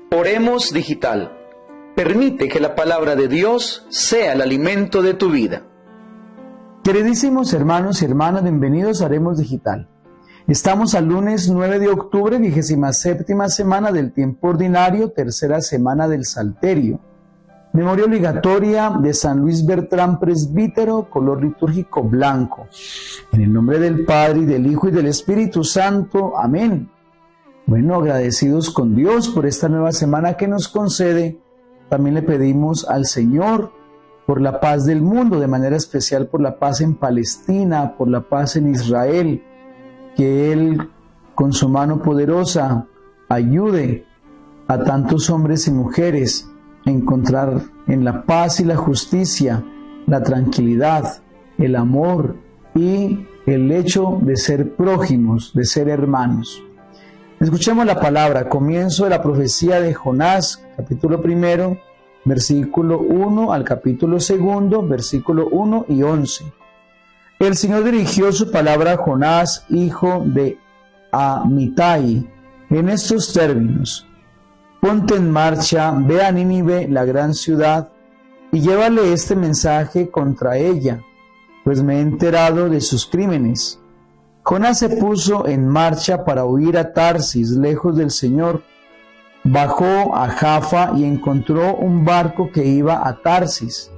Oremos Digital. Permite que la palabra de Dios sea el alimento de tu vida. Queridísimos hermanos y hermanas, bienvenidos a Oremos Digital. Estamos al lunes 9 de octubre, 27ª semana del tiempo ordinario, tercera semana del Salterio. Memoria obligatoria de San Luis Bertrán, presbítero, color litúrgico blanco. En el nombre del Padre, y del Hijo, y del Espíritu Santo. Amén. Bueno, agradecidos con Dios por esta nueva semana que nos concede, también le pedimos al Señor por la paz del mundo, de manera especial por la paz en Palestina, por la paz en Israel, que Él con su mano poderosa ayude a tantos hombres y mujeres a encontrar en la paz y la justicia la tranquilidad, el amor y el hecho de ser prójimos, de ser hermanos. Escuchemos la palabra, comienzo de la profecía de Jonás, capítulo 1, versículo 1 al capítulo 2, versículo 1 y 11. El Señor dirigió su palabra a Jonás, hijo de Amitai, en estos términos: ponte en marcha, ve a Nínive, la gran ciudad, y llévale este mensaje contra ella, pues me he enterado de sus crímenes. Jonás se puso en marcha para huir a Tarsis, lejos del Señor. Bajó a Jaffa y encontró un barco que iba a Tarsis.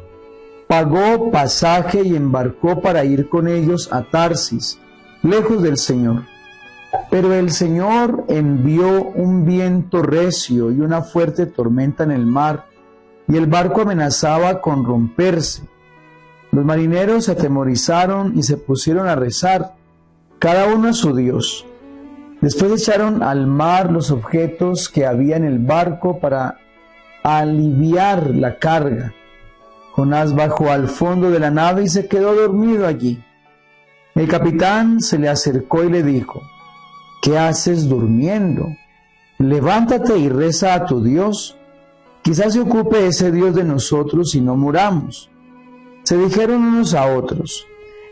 Pagó pasaje y embarcó para ir con ellos a Tarsis, lejos del Señor. Pero el Señor envió un viento recio y una fuerte tormenta en el mar, y el barco amenazaba con romperse. Los marineros se atemorizaron y se pusieron a rezar, cada uno a su Dios. Después echaron al mar los objetos que había en el barco para aliviar la carga. Jonás bajó al fondo de la nave y se quedó dormido allí. El capitán se le acercó y le dijo: ¿qué haces durmiendo? Levántate y reza a tu Dios. Quizás se ocupe ese Dios de nosotros y no muramos. Se dijeron unos a otros: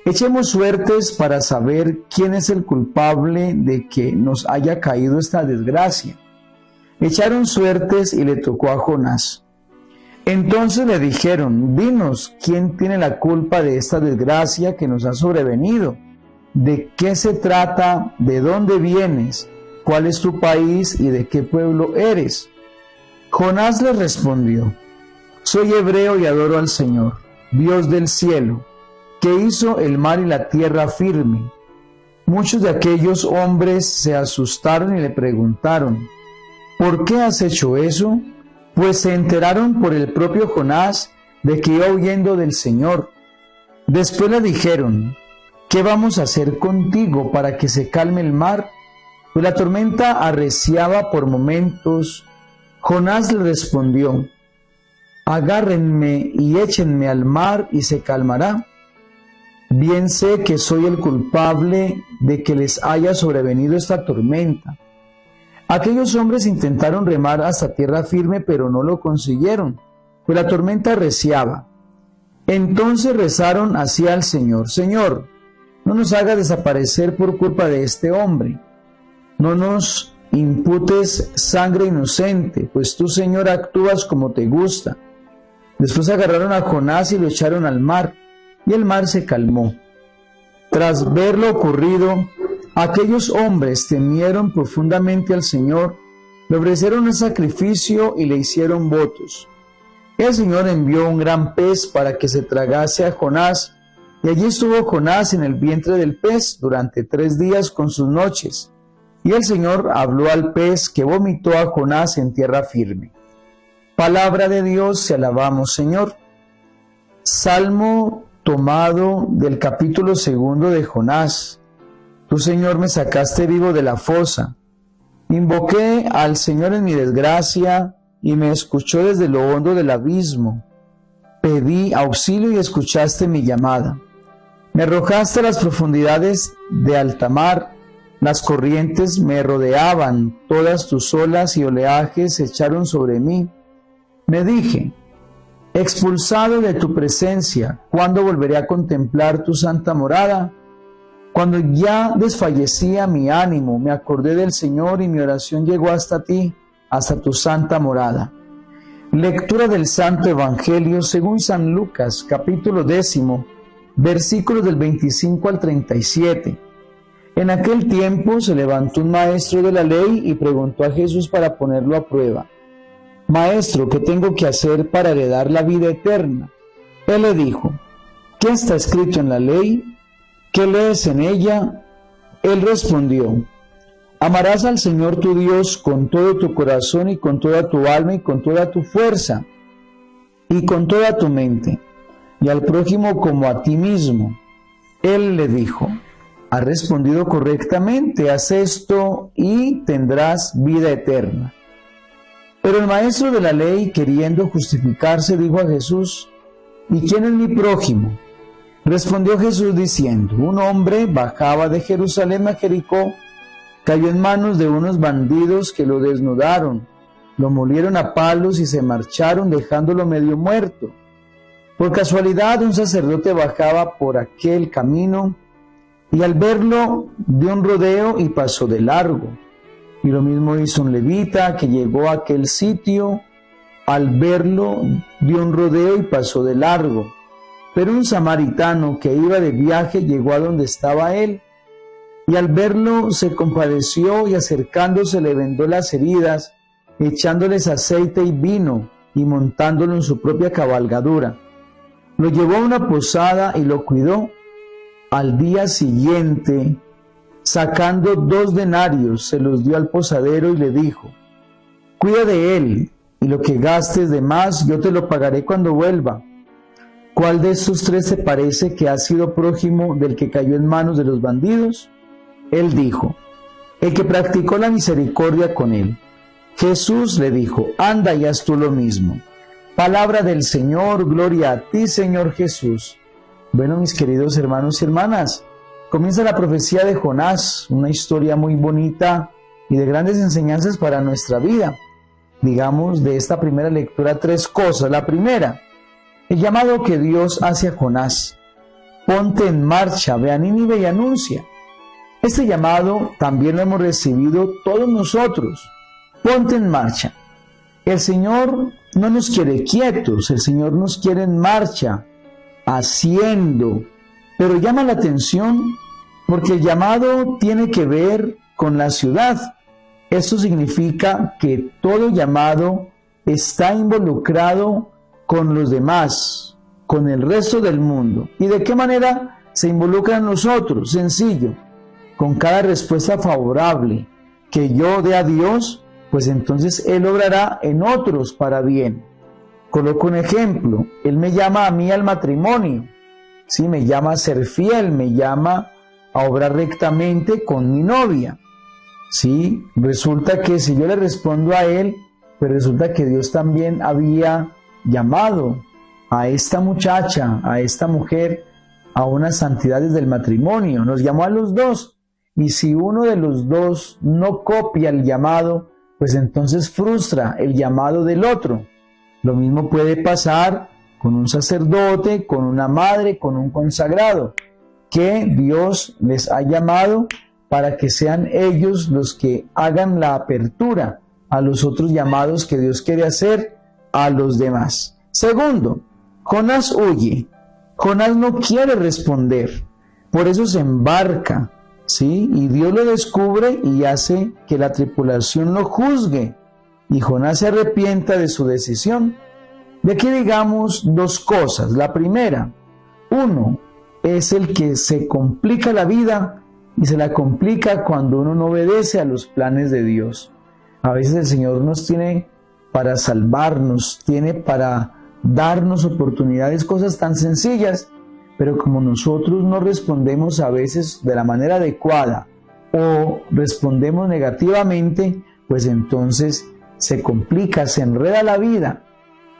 echemos suertes para saber quién es el culpable de que nos haya caído esta desgracia. Echaron suertes y le tocó a Jonás. Entonces le dijeron: dinos, ¿quién tiene la culpa de esta desgracia que nos ha sobrevenido? ¿De qué se trata? ¿De dónde vienes? ¿Cuál es tu país y de qué pueblo eres? Jonás le respondió: soy hebreo y adoro al Señor, Dios del cielo, que hizo el mar y la tierra firme. Muchos de aquellos hombres se asustaron y le preguntaron: ¿por qué has hecho eso? Pues se enteraron por el propio Jonás de que iba huyendo del Señor. Después le dijeron: ¿qué vamos a hacer contigo para que se calme el mar? Pues la tormenta arreciaba por momentos. Jonás le respondió: agárrenme y échenme al mar y se calmará. Bien sé que soy el culpable de que les haya sobrevenido esta tormenta. Aquellos hombres intentaron remar hasta tierra firme, pero no lo consiguieron, pues la tormenta arreciaba. Entonces rezaron así al Señor: Señor, no nos hagas desaparecer por culpa de este hombre. No nos imputes sangre inocente, pues tú, Señor, actúas como te gusta. Después agarraron a Jonás y lo echaron al mar, y el mar se calmó. Tras ver lo ocurrido, aquellos hombres temieron profundamente al Señor, le ofrecieron un sacrificio y le hicieron votos. El Señor envió un gran pez para que se tragase a Jonás, y allí estuvo Jonás en el vientre del pez durante 3 días con sus noches. Y el Señor habló al pez, que vomitó a Jonás en tierra firme. Palabra de Dios, te alabamos, Señor. Salmo tomado del capítulo 2 de Jonás. Tú, Señor, me sacaste vivo de la fosa. Invoqué al Señor en mi desgracia y me escuchó desde lo hondo del abismo. Pedí auxilio y escuchaste mi llamada. Me arrojaste a las profundidades de alta mar. Las corrientes me rodeaban, todas tus olas y oleajes se echaron sobre mí. Me dije: expulsado de tu presencia, ¿cuándo volveré a contemplar tu santa morada? Cuando ya desfallecía mi ánimo, me acordé del Señor y mi oración llegó hasta ti. hasta tu santa morada. Lectura del Santo Evangelio según San Lucas, capítulo 10, versículos del 25 al 37. En aquel tiempo se levantó un maestro de la ley y preguntó a Jesús para ponerlo a prueba: Maestro, ¿qué tengo que hacer para heredar la vida eterna? Él le dijo: ¿Qué está escrito en la ley? ¿Qué lees en ella? Él respondió: Amarás al Señor tu Dios con todo tu corazón y con toda tu alma y con toda tu fuerza y con toda tu mente, y al prójimo como a ti mismo. Él le dijo: Has respondido correctamente, haz esto y tendrás vida eterna. Pero el maestro de la ley, queriendo justificarse, dijo a Jesús: ¿Y quién es mi prójimo? Respondió Jesús diciendo: Un hombre bajaba de Jerusalén a Jericó, cayó en manos de unos bandidos que lo desnudaron, lo molieron a palos y se marcharon dejándolo medio muerto. Por casualidad un sacerdote bajaba por aquel camino y al verlo dio un rodeo y pasó de largo. Y lo mismo hizo un levita que llegó a aquel sitio, al verlo dio un rodeo y pasó de largo. Pero un samaritano que iba de viaje llegó a donde estaba él, y al verlo se compadeció y acercándose le vendó las heridas, echándoles aceite y vino y montándolo en su propia cabalgadura. Lo llevó a una posada y lo cuidó. Al día siguiente, sacando 2 denarios, se los dio al posadero y le dijo: Cuida de él, y lo que gastes de más yo te lo pagaré cuando vuelva. ¿Cuál de estos 3 te parece que ha sido prójimo del que cayó en manos de los bandidos? Él dijo: El que practicó la misericordia con él. Jesús le dijo: Anda y haz tú lo mismo. Palabra del Señor, gloria a ti, Señor Jesús. Bueno, mis queridos hermanos y hermanas, comienza la profecía de Jonás, una historia muy bonita y de grandes enseñanzas para nuestra vida. Digamos de esta primera lectura 3 cosas. La primera, el llamado que Dios hace a Jonás: ponte en marcha, ve a Nínive y anuncia. Este llamado también lo hemos recibido todos nosotros. Ponte en marcha. El Señor no nos quiere quietos, el Señor nos quiere en marcha, haciendo. Pero llama la atención porque el llamado tiene que ver con la ciudad. Esto significa que todo llamado está involucrado con los demás, con el resto del mundo. ¿Y de qué manera se involucran nosotros? Sencillo: con cada respuesta favorable que yo dé a Dios, pues entonces Él obrará en otros para bien. Coloco un ejemplo: Él me llama a mí al matrimonio, ¿sí? Me llama a ser fiel, me llama a obrar rectamente con mi novia, ¿sí? Resulta que si yo le respondo a Él, pues resulta que Dios también había llamado a esta muchacha, a esta mujer, a unas santidades del matrimonio. Nos llamó a los 2. Y si uno de los 2 no copia el llamado, pues entonces frustra el llamado del otro. Lo mismo puede pasar con un sacerdote, con una madre, con un consagrado, que Dios les ha llamado para que sean ellos los que hagan la apertura a los otros llamados que Dios quiere hacer a los demás. Segundo, Jonás huye. Jonás no quiere responder, por eso se embarca, ¿sí? Y Dios lo descubre y hace que la tripulación lo juzgue, y Jonás se arrepienta de su decisión. De aquí digamos 2 cosas. La primera, uno es el que se complica la vida, y se la complica cuando uno no obedece a los planes de Dios. A veces el Señor nos tiene para salvarnos, tiene para darnos oportunidades, cosas tan sencillas, pero como nosotros no respondemos a veces de la manera adecuada o respondemos negativamente, pues entonces se complica, se enreda la vida,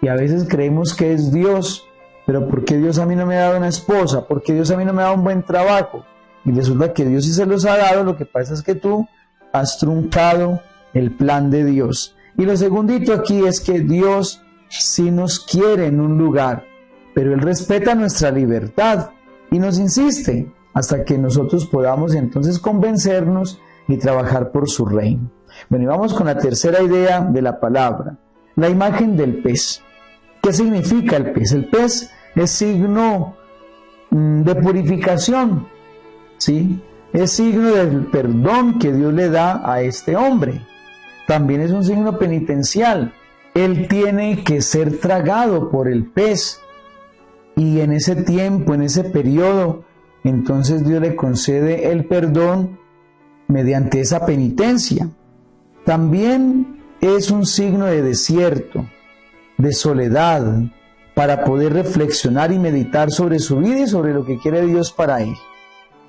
y a veces creemos que es Dios. Pero ¿por qué Dios a mí no me ha dado una esposa? ¿Por qué Dios a mí no me ha dado un buen trabajo? Y resulta que Dios sí se los ha dado, lo que pasa es que tú has truncado el plan de Dios. Y lo segundito aquí es que Dios sí nos quiere en un lugar, pero Él respeta nuestra libertad y nos insiste hasta que nosotros podamos entonces convencernos y trabajar por su reino. Bueno, y vamos con la tercera idea de la palabra, la imagen del pez. ¿Qué significa el pez? El pez es signo de purificación, ¿sí? Es signo del perdón que Dios le da a este hombre. También es un signo penitencial. Él tiene que ser tragado por el pez. Y en ese tiempo, en ese periodo, entonces Dios le concede el perdón mediante esa penitencia. También es un signo de desierto, de soledad, para poder reflexionar y meditar sobre su vida y sobre lo que quiere Dios para él.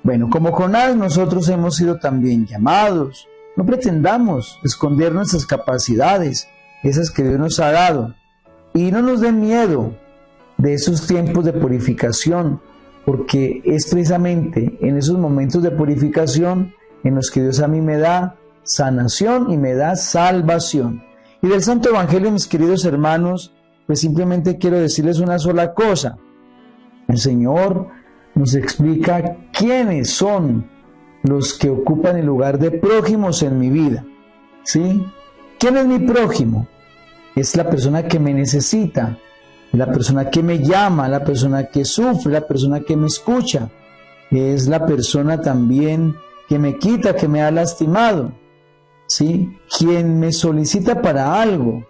Bueno, como Jonás, nosotros hemos sido también llamados. No pretendamos esconder nuestras capacidades, esas que Dios nos ha dado. Y no nos den miedo de esos tiempos de purificación, porque es precisamente en esos momentos de purificación en los que Dios a mí me da sanación y me da salvación. Y del Santo Evangelio, mis queridos hermanos, pues simplemente quiero decirles una sola cosa. El Señor nos explica quiénes son los que ocupan el lugar de prójimos en mi vida, ¿sí? ¿Quién es mi prójimo? Es la persona que me necesita, la persona que me llama, la persona que sufre, la persona que me escucha. Es la persona también que me quita, que me ha lastimado, ¿sí? Quien me solicita para algo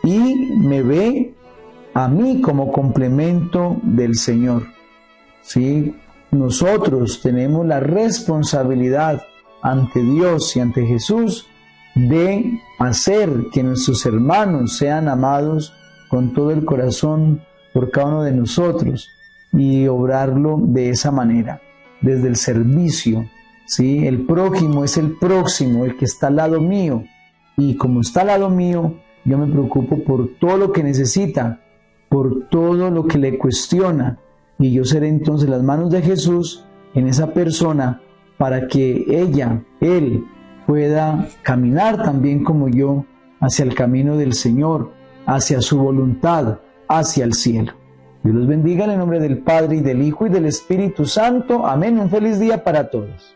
y me ve a mí como complemento del Señor, ¿sí? Nosotros tenemos la responsabilidad ante Dios y ante Jesús de hacer que nuestros hermanos sean amados con todo el corazón por cada uno de nosotros y obrarlo de esa manera, desde el servicio, ¿sí? El prójimo es el próximo, el que está al lado mío, y como está al lado mío, yo me preocupo por todo lo que necesita, por todo lo que le cuestiona, y yo seré entonces las manos de Jesús en esa persona para que él pueda caminar también como yo hacia el camino del Señor, hacia su voluntad, hacia el cielo. Dios los bendiga en el nombre del Padre, y del Hijo, y del Espíritu Santo. Amén. Un feliz día para todos.